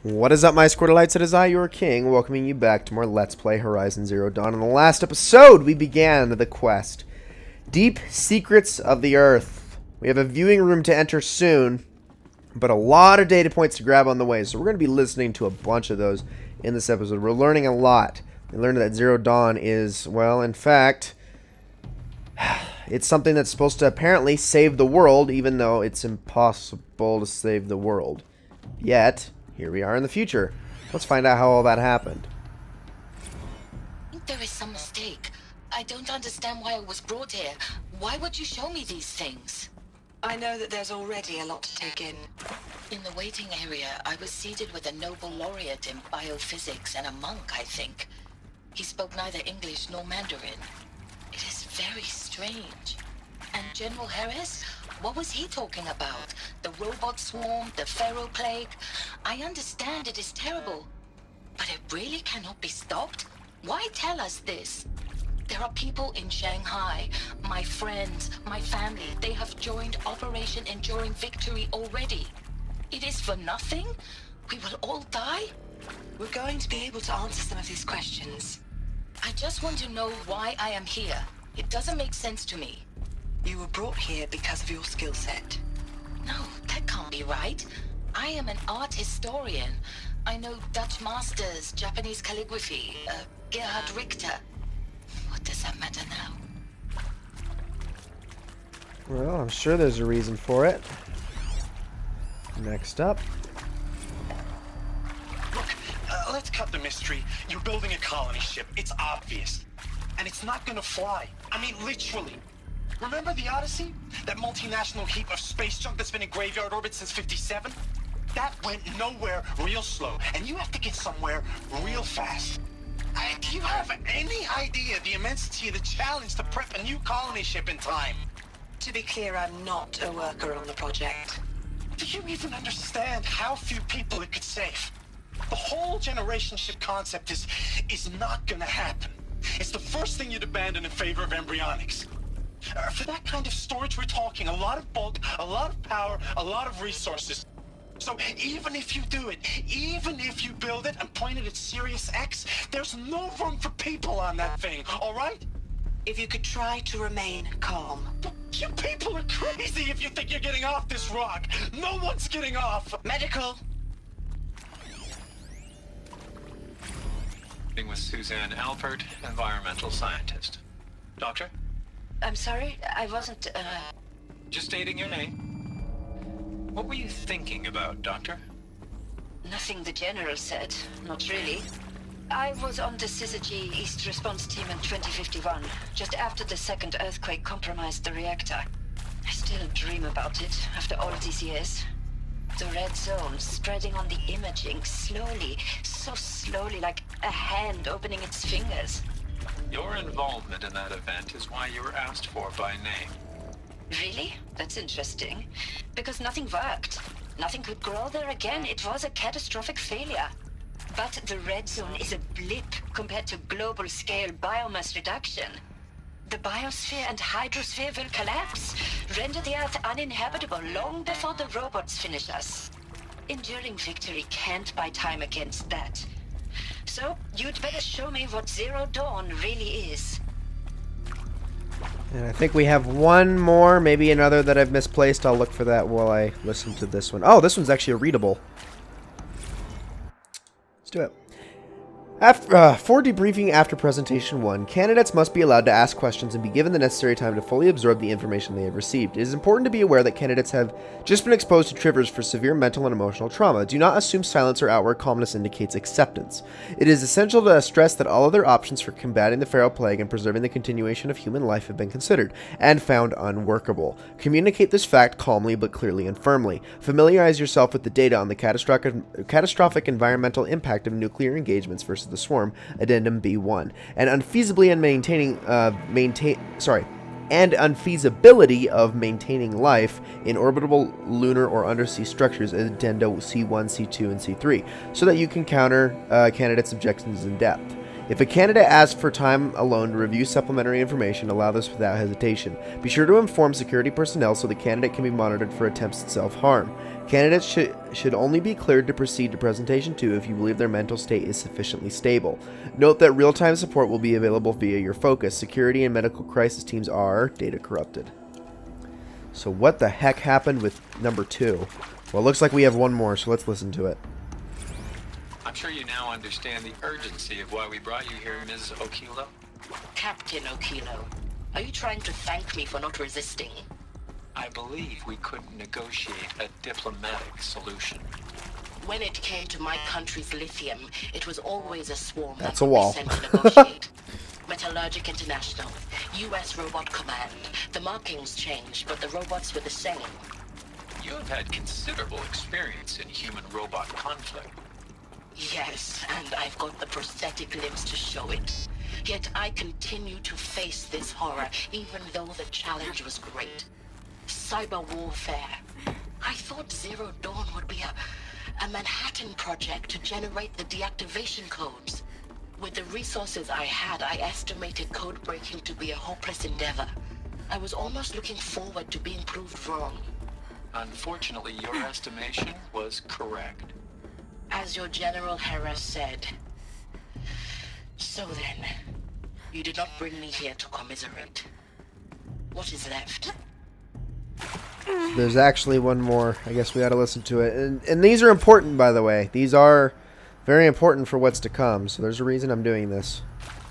What is up, my Squirtleites? It is I, your king, welcoming you back to more Let's Play Horizon Zero Dawn. In the last episode, we began the quest. Deep Secrets of the Earth. We have a viewing room to enter soon, but a lot of data points to grab on the way, so we're going to be listening to a bunch of those in this episode. We're learning a lot. We learned that Zero Dawn is, well, in fact, it's something that's supposed to apparently save the world, even though it's impossible to save the world. Yet, here we are in the future. Let's find out how all that happened. There is some mistake. I don't understand why I was brought here. Why would you show me these things? I know that there's already a lot to take in. In the waiting area, I was seated with a Nobel laureate in biophysics and a monk, I think. He spoke neither English nor Mandarin. It is very strange. And General Harris? What was he talking about? The robot swarm, the Pharaoh plague? I understand it is terrible, but it really cannot be stopped? Why tell us this? There are people in Shanghai, my friends, my family. They have joined Operation Enduring Victory already. It is for nothing? We will all die? We're going to be able to answer some of these questions. I just want to know why I am here. It doesn't make sense to me. You were brought here because of your skill set. No, that can't be right. I am an art historian. I know Dutch masters, Japanese calligraphy, Gerhard Richter. What does that matter now? Well, I'm sure there's a reason for it. Next up. Look, let's cut the mystery. You're building a colony ship. It's obvious. And it's not gonna fly. I mean, literally. Remember the Odyssey? That multinational heap of space junk that's been in graveyard orbit since '57? That went nowhere real slow. And you have to get somewhere real fast. Do you have any idea the immensity of the challenge to prep a new colony ship in time? To be clear, I'm not a worker on the project. Do you even understand how few people it could save? The whole generation ship concept is not gonna happen. It's the first thing you'd abandon in favor of embryonics. For that kind of storage, we're talking a lot of bulk, a lot of power, a lot of resources. So even if you do it, even if you build it and point it at Sirius X, there's no room for people on that thing, all right? If you could try to remain calm. You people are crazy if you think you're getting off this rock. No one's getting off. Medical! With Suzanne Alpert, environmental scientist. Doctor? I'm sorry, I wasn't, Just stating your name. What were you thinking about, Doctor? Nothing the General said. Not really. I was on the Syzygy East Response Team in 2051, just after the second earthquake compromised the reactor. I still dream about it, after all these years. The red zone spreading on the imaging, slowly, so slowly, like a hand opening its fingers. Your involvement in that event is why you were asked for by name. Really? That's interesting. Because nothing worked. Nothing could grow there again. It was a catastrophic failure. But the red zone is a blip compared to global-scale biomass reduction. The biosphere and hydrosphere will collapse, render the Earth uninhabitable long before the robots finish us. Enduring Victory can't buy time against that. So, you'd better show me what Zero Dawn really is. And I think we have one more, maybe another that I've misplaced. I'll look for that while I listen to this one. Oh, this one's actually a readable. Let's do it. For debriefing after Presentation 1, candidates must be allowed to ask questions and be given the necessary time to fully absorb the information they have received. It is important to be aware that candidates have just been exposed to triggers for severe mental and emotional trauma. Do not assume silence or outward calmness indicates acceptance. It is essential to stress that all other options for combating the Pharaoh plague and preserving the continuation of human life have been considered and found unworkable. Communicate this fact calmly but clearly and firmly. Familiarize yourself with the data on the catastrophic environmental impact of nuclear engagements versus the swarm, Addendum B1, and unfeasibly and unfeasibility of maintaining life in orbitable lunar or undersea structures, Addenda C1, C2, and C3, so that you can counter candidates' objections in depth. If a candidate asks for time alone to review supplementary information, allow this without hesitation. Be sure to inform security personnel so the candidate can be monitored for attempts at self-harm. Candidates should only be cleared to proceed to Presentation 2 if you believe their mental state is sufficiently stable. Note that real-time support will be available via your focus. Security and medical crisis teams are data corrupted. So what the heck happened with number 2? Well, it looks like we have one more, so let's listen to it. I'm sure you now understand the urgency of why we brought you here, Ms. Okilo. Captain Okilo, are you trying to thank me for not resisting? I believe we couldn't negotiate a diplomatic solution. When it came to my country's lithium, it was always a swarm That's that a would wall. be sent to negotiate. Metallurgic International, U.S. Robot Command. The markings changed, but the robots were the same. You have had considerable experience in human-robot conflict. Yes, and I've got the prosthetic limbs to show it. Yet I continue to face this horror, even though the challenge was great. Cyber warfare. I thought Zero Dawn would be a Manhattan project to generate the deactivation codes. With the resources I had, I estimated code breaking to be a hopeless endeavor. I was almost looking forward to being proved wrong. Unfortunately, your estimation was correct. As your General Hera said. So then, you did not bring me here to commiserate. What is left? There's actually one more. I guess we gotta listen to it. And these are important, by the way. These are very important for what's to come, so there's a reason I'm doing this.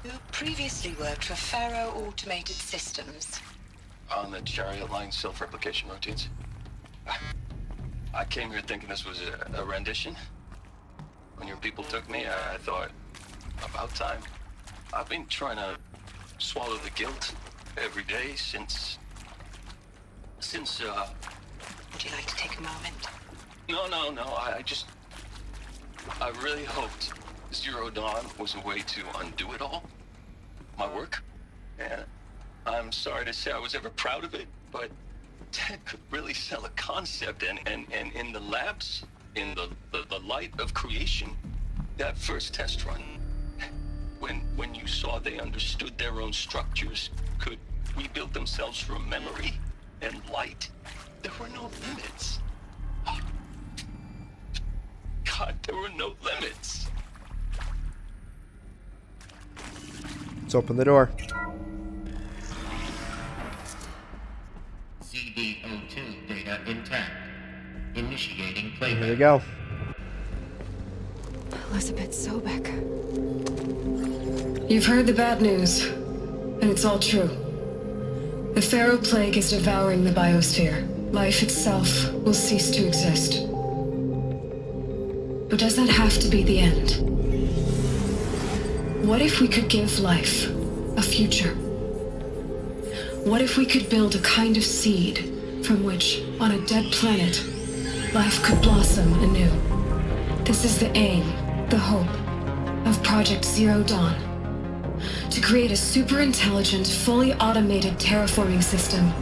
You previously worked for Faro Automated Systems. On the Chariot Line self-replication routines. I came here thinking this was a rendition. When your people took me, I thought, about time. I've been trying to swallow the guilt every day since... Would you like to take a moment? No, I really hoped Zero Dawn was a way to undo it all. My work. And I'm sorry to say I was ever proud of it, but Ted could really sell a concept, and in the labs, in the light of creation, that first test run, when you saw they understood their own structures, could rebuild themselves from memory and light, there were no limits. God, there were no limits. Let's open the door. CD02 data intact. Initiating playback. Here we go. Elizabeth Sobek. You've heard the bad news, and it's all true. The Pharaoh Plague is devouring the biosphere. Life itself will cease to exist. But does that have to be the end? What if we could give life a future? What if we could build a kind of seed from which, on a dead planet, life could blossom anew? This is the aim, the hope, of Project Zero Dawn. To create a super-intelligent, fully automated terraforming system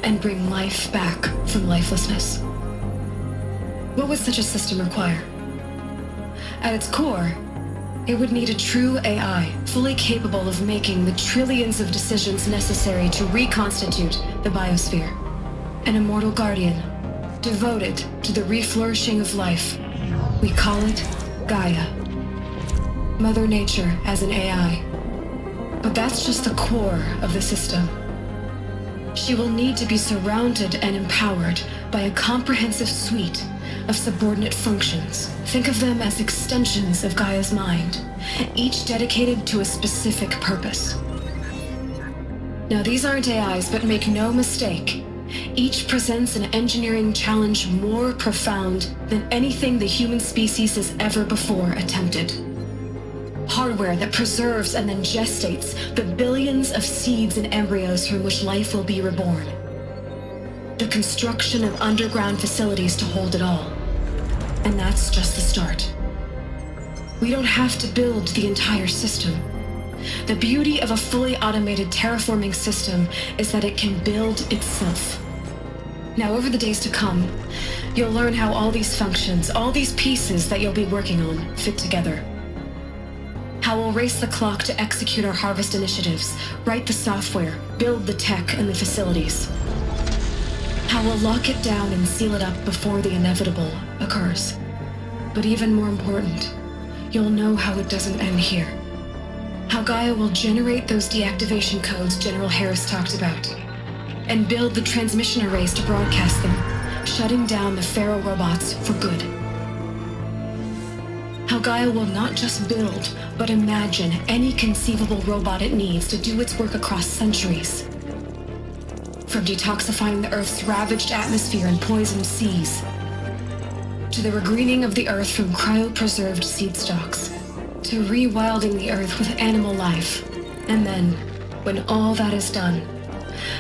and bring life back from lifelessness. What would such a system require? At its core, it would need a true AI, fully capable of making the trillions of decisions necessary to reconstitute the biosphere. An immortal guardian, devoted to the reflourishing of life. We call it Gaia. Mother Nature as an AI. But that's just the core of the system. She will need to be surrounded and empowered by a comprehensive suite of subordinate functions. Think of them as extensions of Gaia's mind, each dedicated to a specific purpose. Now, these aren't AIs, but make no mistake, each presents an engineering challenge more profound than anything the human species has ever before attempted. Hardware that preserves and then gestates the billions of seeds and embryos from which life will be reborn. The construction of underground facilities to hold it all. And that's just the start. We don't have to build the entire system. The beauty of a fully automated terraforming system is that it can build itself. Now, over the days to come, you'll learn how all these functions, all these pieces that you'll be working on, fit together. How How we'll race the clock to execute our harvest initiatives, write the software, build the tech and the facilities. How we'll lock it down and seal it up before the inevitable occurs. But even more important, you'll know how it doesn't end here. How Gaia will generate those deactivation codes General Harris talked about, and build the transmission arrays to broadcast them, shutting down the Pharaoh robots for good. How Gaia will not just build, but imagine any conceivable robot it needs to do its work across centuries. From detoxifying the Earth's ravaged atmosphere and poisoned seas, to the regreening of the Earth from cryopreserved seed stalks, to rewilding the Earth with animal life. And then, when all that is done,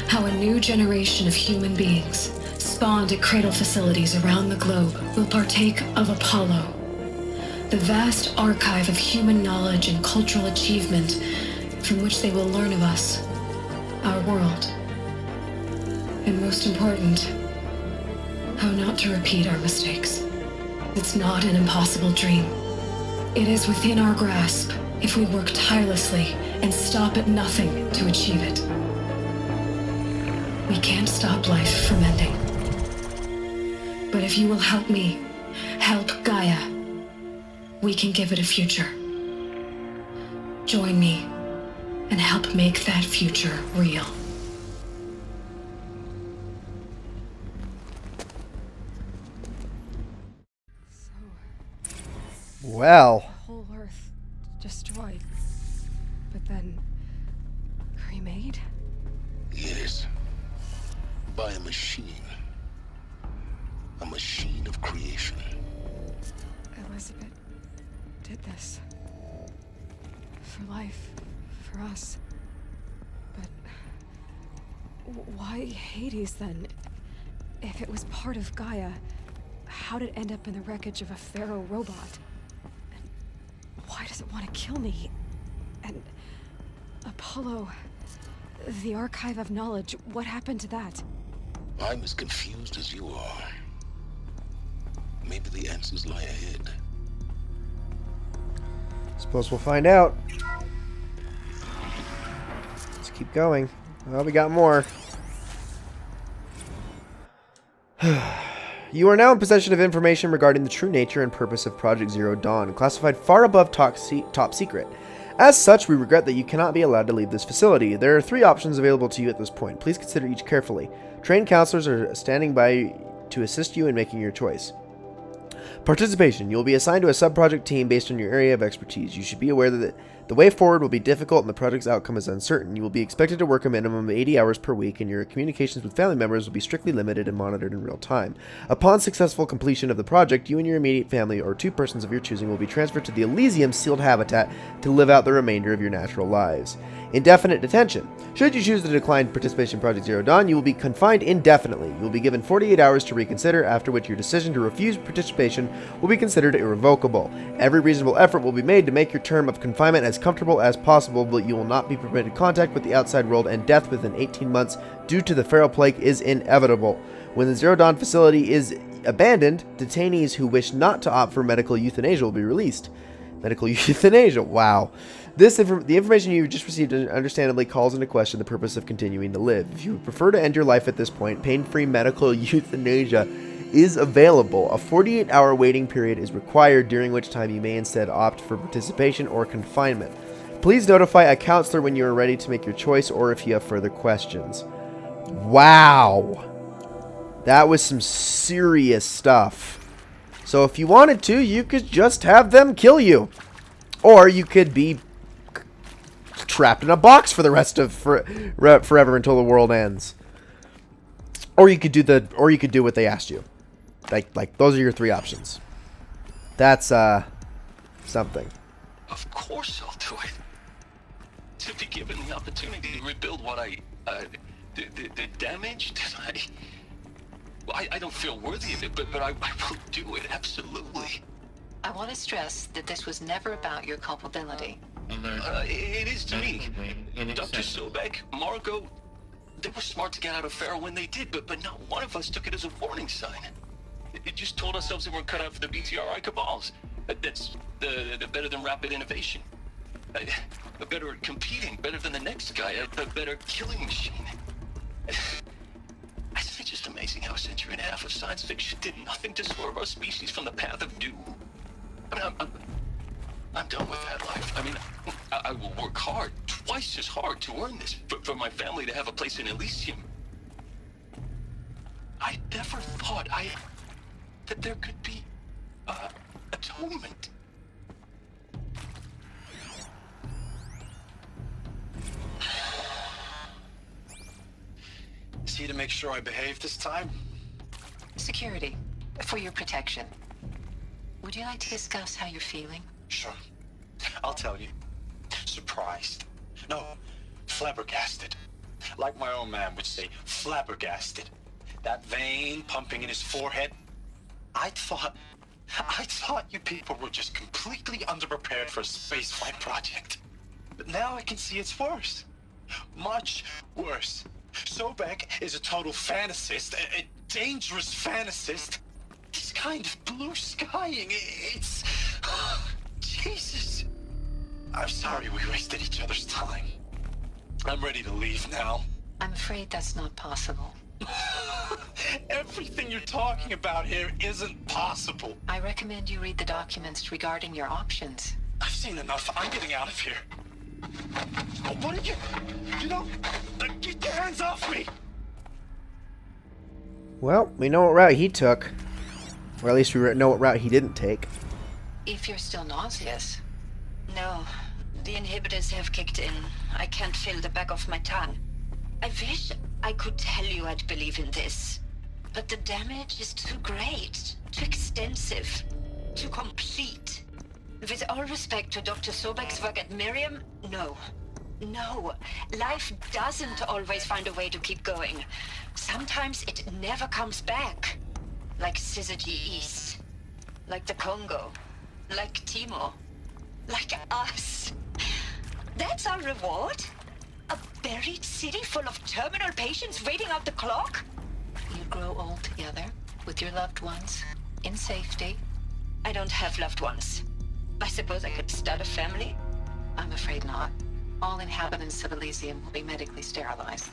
how a new generation of human beings, spawned at cradle facilities around the globe, will partake of Apollo, the vast archive of human knowledge and cultural achievement from which they will learn of us, our world. And most important, how not to repeat our mistakes. It's not an impossible dream. It is within our grasp if we work tirelessly and stop at nothing to achieve it. We can't stop life from ending. But if you will help me, help Gaia, we can give it a future. Join me and help make that future real. Well. The whole Earth destroyed, but then remade? Yes. By a machine. A machine of creation. Elizabeth did this. For life. For us. But why Hades then? If it was part of Gaia, how did it end up in the wreckage of a Pharaoh robot? Why does it want to kill me? And Apollo, the archive of knowledge, what happened to that? I'm as confused as you are. Maybe the answers lie ahead. Suppose we'll find out. Let's keep going. Well, we got more. You are now in possession of information regarding the true nature and purpose of Project Zero Dawn, classified far above top secret. As such, we regret that you cannot be allowed to leave this facility. There are 3 options available to you at this point. Please consider each carefully. Trained counselors are standing by to assist you in making your choice. Participation. You will be assigned to a sub-project team based on your area of expertise. You should be aware that the way forward will be difficult and the project's outcome is uncertain. You will be expected to work a minimum of 80 hours per week, and your communications with family members will be strictly limited and monitored in real time. Upon successful completion of the project, you and your immediate family or 2 persons of your choosing will be transferred to the Elysium sealed habitat to live out the remainder of your natural lives. Indefinite detention. Should you choose to decline participation in Project Zero Dawn, you will be confined indefinitely. You will be given 48 hours to reconsider, after which your decision to refuse participation will be considered irrevocable. Every reasonable effort will be made to make your term of confinement as comfortable as possible, but you will not be permitted contact with the outside world, and death within 18 months due to the Pharaoh Plague is inevitable. When the Zero Dawn facility is abandoned, detainees who wish not to opt for medical euthanasia will be released. Medical euthanasia, wow. The information you just received understandably calls into question the purpose of continuing to live. If you would prefer to end your life at this point, pain-free medical euthanasia is available. A 48-hour waiting period is required, during which time you may instead opt for participation or confinement. Please notify a counselor when you are ready to make your choice or if you have further questions. Wow. That was some serious stuff. So if you wanted to, you could just have them kill you. Or you could be trapped in a box for the rest of forever until the world ends. Or you could do what they asked you. Like those are your 3 options. That's something. Of course I'll do it. To be given the opportunity to rebuild what the damage that I don't feel worthy of it, but I will do it, absolutely. I want to stress that this was never about your culpability. It is to me. Dr. Sobek, Margot, they were smart to get out of Pharaoh when they did, but not one of us took it as a warning sign. It just told ourselves they weren't cut out for the BTRI cabals. That's the better than rapid innovation. better at competing, better than the next guy, a better killing machine. It's just amazing how a century and a half of science fiction did nothing to swerve our species from the path of doom. I mean, I'm done with that life. I mean, I will work hard, twice as hard to earn this, for my family to have a place in Elysium. I never thought that there could be, atonement. See to make sure I behave this time? Security, for your protection. Would you like to discuss how you're feeling? Sure. I'll tell you. Surprised. No, flabbergasted. Like my own man would say, flabbergasted. That vein pumping in his forehead. I thought you people were just completely underprepared for a spaceflight project. But now I can see it's worse. Much worse. Sobek is a total fantasist, a dangerous fantasist. This kind of blue skying, it's... Jesus. I'm sorry we wasted each other's time. I'm ready to leave now. I'm afraid that's not possible. Everything you're talking about here isn't possible. I recommend you read the documents regarding your options. I've seen enough. I'm getting out of here. What did you know? Get your hands off me! Well, we know what route he took. Or at least we know what route he didn't take. If you're still nauseous. No, the inhibitors have kicked in. I can't feel the back of my tongue. I wish I could tell you I'd believe in this. But the damage is too great, too extensive, too complete. With all respect to Dr. Sobek's work at Miriam, no. No, life doesn't always find a way to keep going. Sometimes it never comes back. Like Syzygy East. Like the Congo. Like Timo. Like us. That's our reward? A buried city full of terminal patients waiting out the clock? You grow old together, with your loved ones, in safety. I don't have loved ones. I suppose I could start a family? I'm afraid not. All inhabitants of Elysium will be medically sterilized.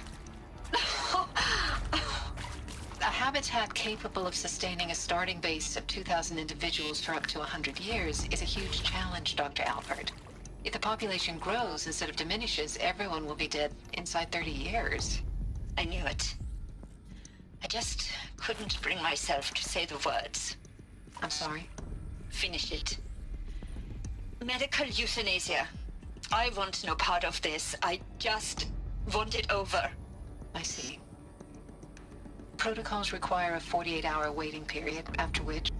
A habitat capable of sustaining a starting base of 2,000 individuals for up to 100 years is a huge challenge, Dr. Albert. If the population grows instead of diminishes, everyone will be dead inside 30 years. I knew it. I just couldn't bring myself to say the words. I'm sorry? Finish it. Medical euthanasia. I want no part of this. I just want it over. I see. Protocols require a 48-hour waiting period, after which...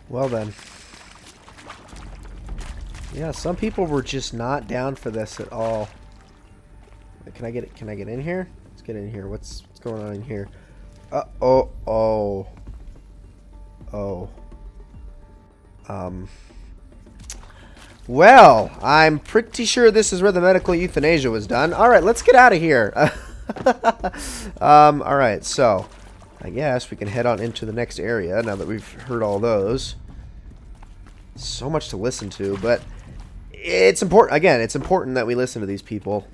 Well then. Yeah, some people were just not down for this at all. Can I get in here? Let's get in here. What's going on in here? Oh. Well, I'm pretty sure this is where the medical euthanasia was done. Alright, let's get out of here. Alright, so I guess we can head on into the next area now that we've heard all those. So much to listen to, but it's important. Again, it's important that we listen to these people.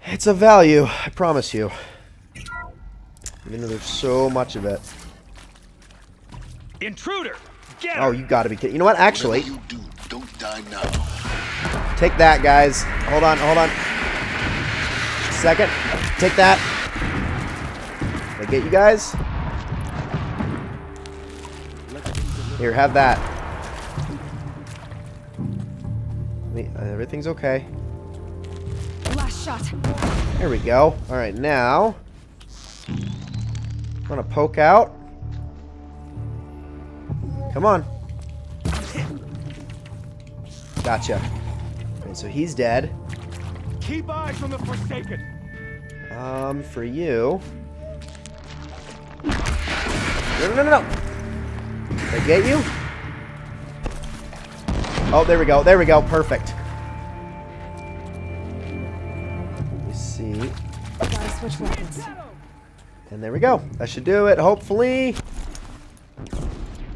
It's a value, I promise you. Even though there's so much of it. Intruder! Get her! Oh, you gotta be kidding. You know what? Actually, you do, don't die now. Take that, guys. Hold on. Second. Take that. Did I get you guys? Here, have that. Everything's okay. Last shot. There we go. Alright, now I'm gonna poke out. Come on. Gotcha. Alright, so he's dead. Keep eyes on the Forsaken. For you. No. Did I get you? Oh, there we go. Perfect. Let me see. Gotta switch weapons. And there we go. That should do it, hopefully.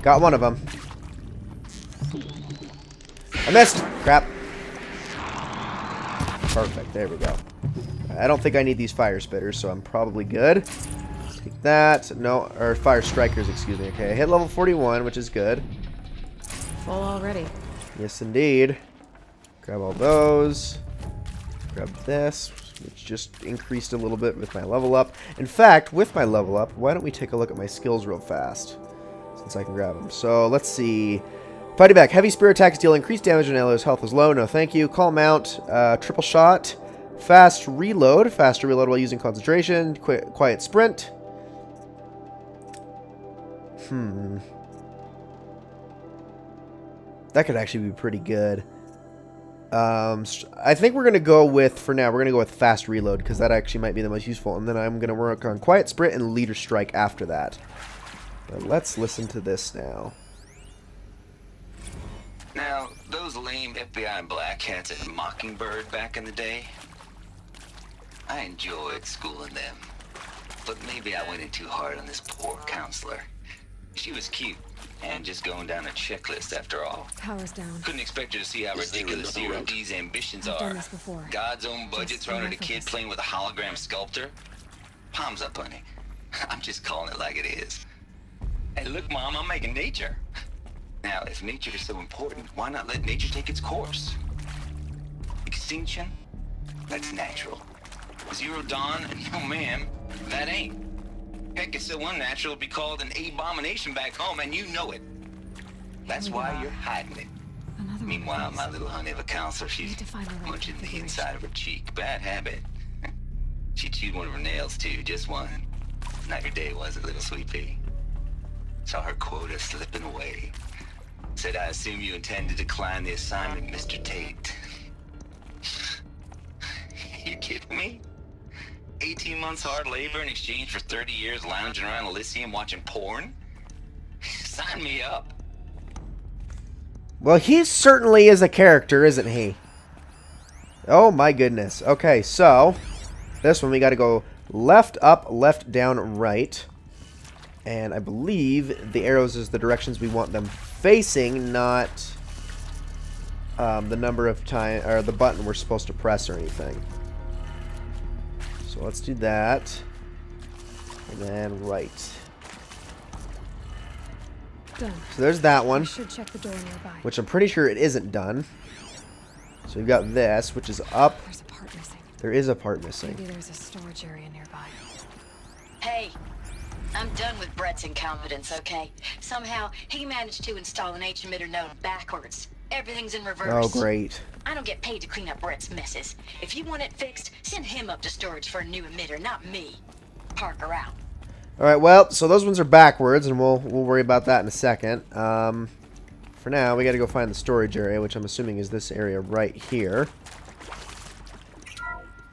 Got one of them. I missed. Crap. Perfect. There we go. I don't think I need these fire spitters, so I'm probably good. Take that. No, or fire strikers, excuse me. Okay, I hit level 41, which is good. Full already. Yes, indeed. Grab all those. Grab this, which just increased a little bit with my level up. In fact, with my level up, why don't we take a look at my skills real fast, since I can grab them. So, let's see. Fighting back. Heavy spear attacks deal increased damage when allies' health is low. No, thank you. Calm out. Triple shot. Fast reload. Faster reload while using concentration. Quiet sprint. That could actually be pretty good. I think we're going to go with, for now, we're going to go with fast reload, because that actually might be the most useful. And then I'm going to work on quiet sprint and leader strike after that. But let's listen to this now. Now, those lame FBI black hats at Mockingbird back in the day, I enjoyed schooling them. But maybe I went in too hard on this poor counselor. She was cute, and just going down a checklist after all. Power's down. Couldn't expect her to see how ridiculous Zero D's ambitions I've are. done this before. God's own budget Just thrown at a enough of kid this. playing with a hologram sculptor. Palms up, honey. I'm just calling it like it is. Hey, look, Mom, I'm making nature. Now, if nature is so important, why not let nature take its course? Extinction? That's natural. Zero Dawn? No, ma'am, that ain't. Heck, it's so unnatural it'd be called an abomination back home, and you know it. That's why you're hiding it. Meanwhile, my little honey of a counselor, she's munching the inside of her cheek. Bad habit. She chewed one of her nails, too, just one. Not your day, was it, little sweet pea? Saw her quota slipping away. Said, I assume you intend to decline the assignment, Mr. Tate. You kidding me? 18 months hard labor in exchange for 30 years lounging around Elysium watching porn? Sign me up. Well, he certainly is a character, isn't he? Oh my goodness. Okay, so this one we got to go left, up, left, down, right. And I believe the arrows is the directions we want them facing, not the number of time or the button we're supposed to press or anything. So let's do that. And then right. Done. So there's that one. We should check the door nearby. Which I'm pretty sure it isn't done. So we've got this, which is up. There's a part missing. There is a part missing. Maybe there's a storage area nearby. Hey, I'm done with Brett's incompetence, okay? Somehow, he managed to install an H-emitter node backwards. Everything's in reverse. Oh, great. I don't get paid to clean up Brett's messes. If you want it fixed, send him up to storage for a new emitter, not me. Parker out. Alright, well, so those ones are backwards, and we'll worry about that in a second. For now, we gotta go find the storage area, which I'm assuming is this area right here.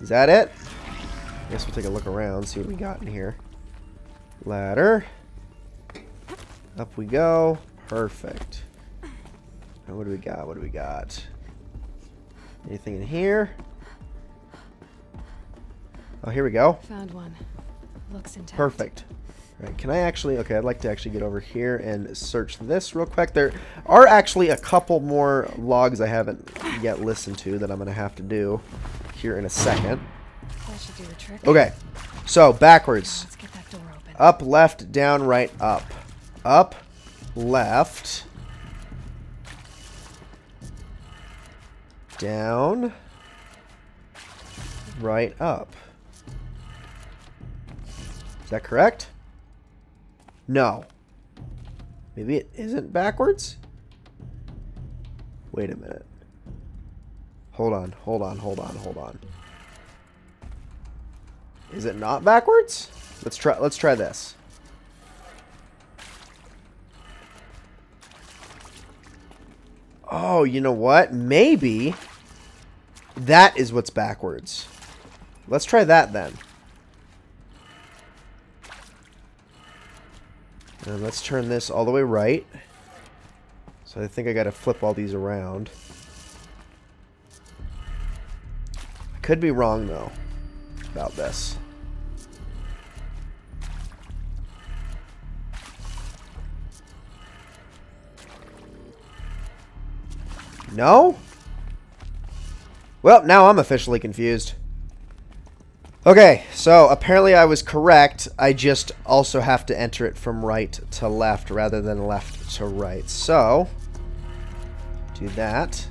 Is that it? I guess we'll take a look around, see what we got in here. Ladder. Up we go. Perfect. Now, what do we got? What do we got? Anything in here? Oh, here we go. Found one. Looks intact. Perfect. All right, can I actually... Okay, I'd like to actually get over here and search this real quick. There are actually a couple more logs I haven't yet listened to that I'm going to have to do here in a second. That should do the trick. Okay, so backwards. Let's get that door open. Up, left, down, right, up. Up, left. Down. Right, up. Is that correct? No. Maybe it isn't backwards? Wait a minute. Hold on, hold on, hold on, hold on. Is it not backwards? Let's try this. Oh, you know what? Maybe that is what's backwards. Let's try that then. And let's turn this all the way right. So I think I gotta flip all these around. I could be wrong though about this. No? Well, now I'm officially confused. Okay, so apparently I was correct. I just also have to enter it from right to left rather than left to right. So, do that.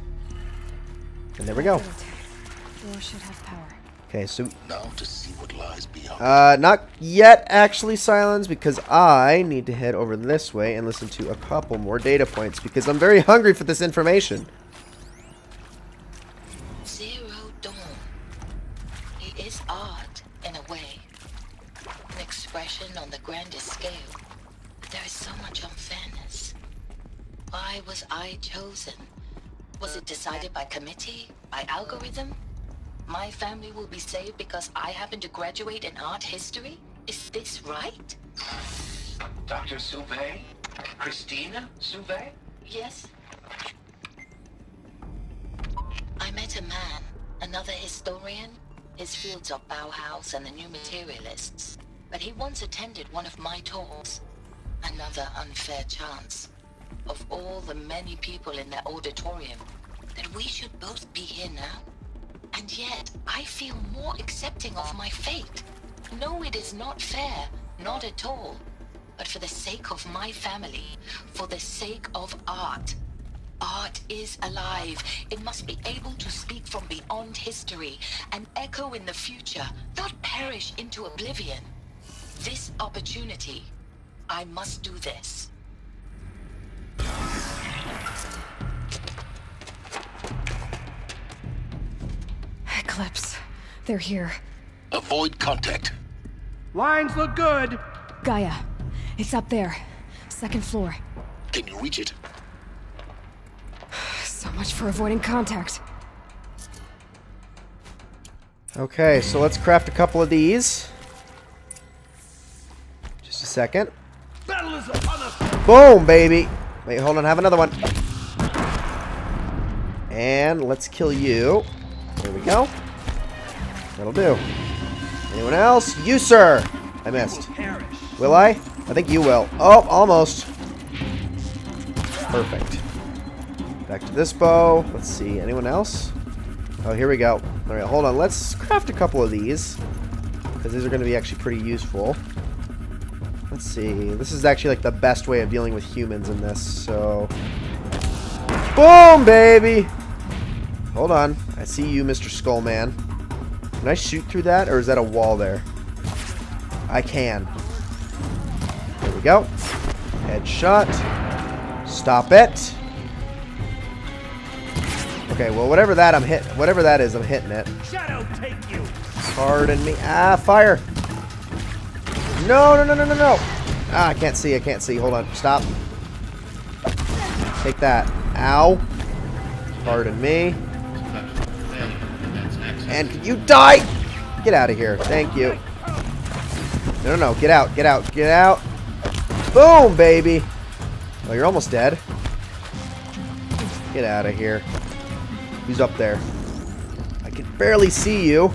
And there we go. Door should have power. Okay, so Now to see what lies beyond. not yet actually, Silence, because I need to head over this way and listen to a couple more data points because I'm very hungry for this information. Zero Dawn. It is art, in a way. An expression on the grandest scale. But there is so much unfairness. Why was I chosen? Was it decided by committee? By algorithm? My family will be saved because I happen to graduate in art history? Is this right? Dr. Sauvé? Christina Sauvé? Yes. I met a man, another historian. His fields are Bauhaus and the New Materialists. But he once attended one of my talks. Another unfair chance. Of all the many people in that auditorium, that we should both be here now. And yet, I feel more accepting of my fate. No, it is not fair. Not at all. But for the sake of my family, for the sake of art. Art is alive. It must be able to speak from beyond history and echo in the future, not perish into oblivion. This opportunity, I must do this. Eclipse. They're here. Avoid contact. Lines look good. Gaia. It's up there. Second floor. Can you reach it? So much for avoiding contact. Okay, so let's craft a couple of these. Just a second. Battle is upon us. Boom, baby. Wait, hold on. Have another one. And let's kill you. There we go. That'll do. Anyone else? You, sir. I missed. Will I? I think you will. Oh, almost. Perfect. Back to this bow. Let's see. Anyone else? Oh, here we go. All right, hold on. Let's craft a couple of these because these are going to be actually pretty useful. Let's see. This is actually like the best way of dealing with humans in this. So, boom, baby. Hold on. I see you, Mr. Skullman. Can I shoot through that, or is that a wall there? I can. There we go. Headshot. Stop it. Okay, well, whatever that is, I'm hitting it. Shadow take you. Pardon me. Ah, fire. No, no, no, no, no, no. Ah, I can't see. I can't see. Hold on. Stop. Take that. Ow. Pardon me. And can you die? Get out of here. Thank you. No, no, no. Get out. Get out. Get out. Boom, baby. Oh, you're almost dead. Get out of here. Who's up there? I can barely see you.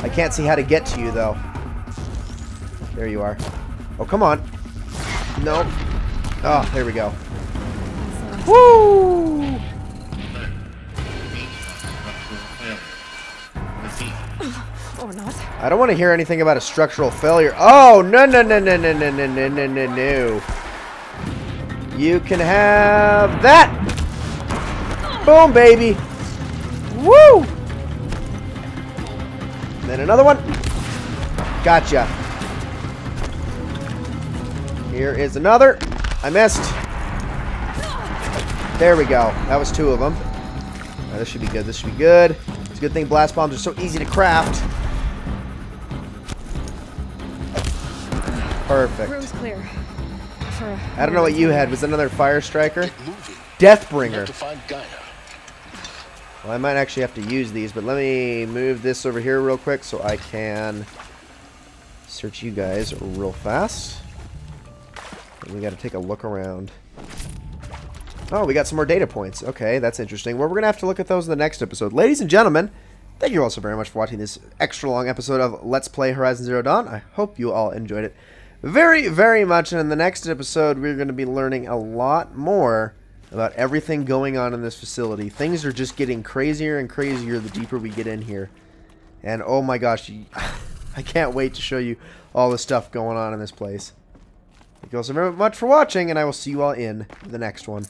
I can't see how to get to you, though. There you are. Oh, come on. No. Oh, there we go. Woo! Or not. I don't want to hear anything about a structural failure. Oh, no, no, no, no, no, no, no, no, no, no, no. You can have that. Boom, baby. Woo! And then another one. Gotcha. Here is another. I missed. There we go. That was two of them. Right, this should be good. This should be good. It's a good thing blast bombs are so easy to craft. Perfect. Room's clear. I don't know what you had. Was that another fire striker? Deathbringer. Well, I might actually have to use these, but let me move this over here real quick so I can search you guys real fast. And we got to take a look around. Oh, we got some more data points. Okay, that's interesting. Well, we're going to have to look at those in the next episode. Ladies and gentlemen, thank you all so very much for watching this extra long episode of Let's Play Horizon Zero Dawn. I hope you all enjoyed it very, very much. And in the next episode, we're going to be learning a lot more about everything going on in this facility. Things are just getting crazier and crazier the deeper we get in here. And oh my gosh, I can't wait to show you all the stuff going on in this place. Thank you all so very much for watching, and I will see you all in the next one.